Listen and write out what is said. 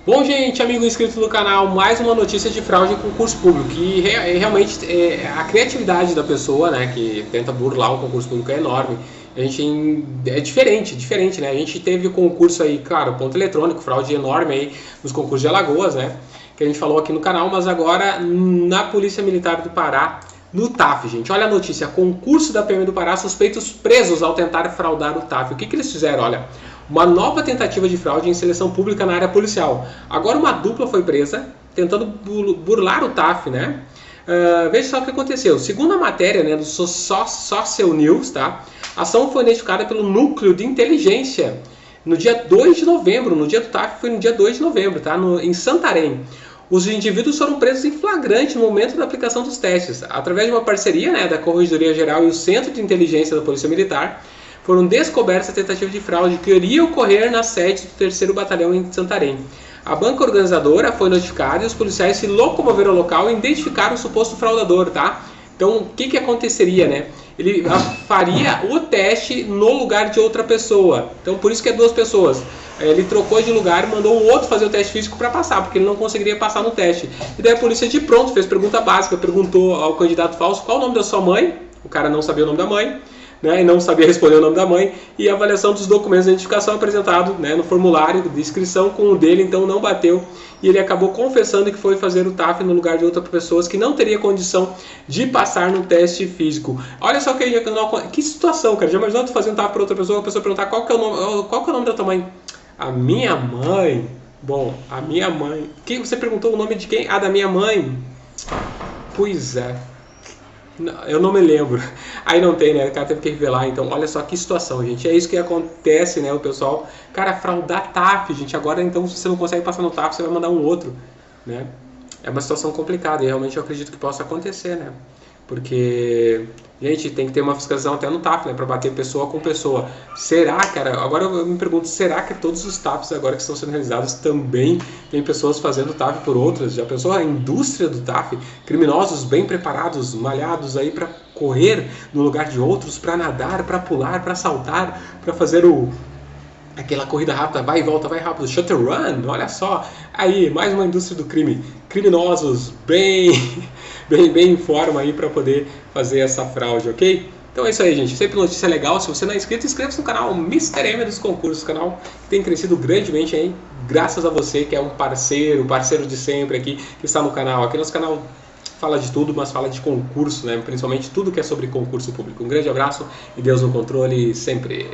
Bom, gente, amigo inscrito do canal, mais uma notícia de fraude em concurso público. E realmente a criatividade da pessoa, né, que tenta burlar o concurso público é enorme. A gente é diferente, né? A gente teve concurso aí, claro, ponto eletrônico, fraude enorme aí nos concursos de Alagoas, né? Que a gente falou aqui no canal, mas agora na Polícia Militar do Pará, no TAF, gente. Olha a notícia: concurso da PM do Pará, suspeitos presos ao tentar fraudar o TAF. O que eles fizeram? Olha, uma nova tentativa de fraude em seleção pública na área policial. Agora uma dupla foi presa tentando burlar o TAF, né? Veja só o que aconteceu. Segundo a matéria, né, do Social News, tá? A ação foi identificada pelo Núcleo de Inteligência no dia 2 de novembro. No dia do TAF foi no dia 2 de novembro, tá? Em Santarém. Os indivíduos foram presos em flagrante no momento da aplicação dos testes. Através de uma parceria, né, da Corregedoria Geral e o Centro de Inteligência da Polícia Militar, foram descobertas a tentativa de fraude que iria ocorrer na sede do 3º Batalhão em Santarém. A banca organizadora foi notificada e os policiais se locomoveram ao local e identificaram o suposto fraudador, tá? Então, o que aconteceria, né? Ele faria o teste no lugar de outra pessoa. Então, por isso que é duas pessoas. Ele trocou de lugar e mandou o outro fazer o teste físico para passar, porque ele não conseguiria passar no teste. E daí a polícia de pronto fez pergunta básica, perguntou ao candidato falso qual o nome da sua mãe. O cara não sabia o nome da mãe, né, e não sabia responder o nome da mãe, e a avaliação dos documentos de identificação apresentado, né, no formulário de inscrição com o dele, então não bateu, e ele acabou confessando que foi fazer o TAF no lugar de outras pessoas que não teria condição de passar no teste físico. Olha só que situação, cara. Já imaginou tu fazer um TAF para outra pessoa, a pessoa perguntar qual que é o nome da tua mãe? A minha mãe? Bom, a minha mãe. Que você perguntou o nome de quem? Ah, da minha mãe? Pois é. Eu não me lembro. Aí não tem, né? O cara teve que revelar. Então, olha só que situação, gente. É isso que acontece, né? O pessoal, cara, fraudar TAF, gente. Agora, então, se você não consegue passar no TAF, você vai mandar um outro, né? É uma situação complicada e realmente eu acredito que possa acontecer, né? Porque, gente, tem que ter uma fiscalização até no TAF, né? Para bater pessoa com pessoa. Será, cara? Agora eu me pergunto, será que todos os TAFs agora que estão sendo realizados também tem pessoas fazendo TAF por outras? Já pensou a indústria do TAF? Criminosos bem preparados, malhados aí para correr no lugar de outros, para nadar, para pular, para saltar, para fazer aquela corrida rápida, vai e volta, vai rápido, shutter run, olha só. Aí, mais uma indústria do crime. Criminosos bem em forma aí para poder fazer essa fraude, ok? Então é isso aí, gente. Sempre notícia legal. Se você não é inscrito, inscreva-se no canal Mr. M dos concursos, canal que tem crescido grandemente aí, graças a você que é um parceiro de sempre aqui, que está no canal. Aqui nosso canal fala de tudo, mas fala de concurso, né? Principalmente tudo que é sobre concurso público. Um grande abraço e Deus no controle sempre.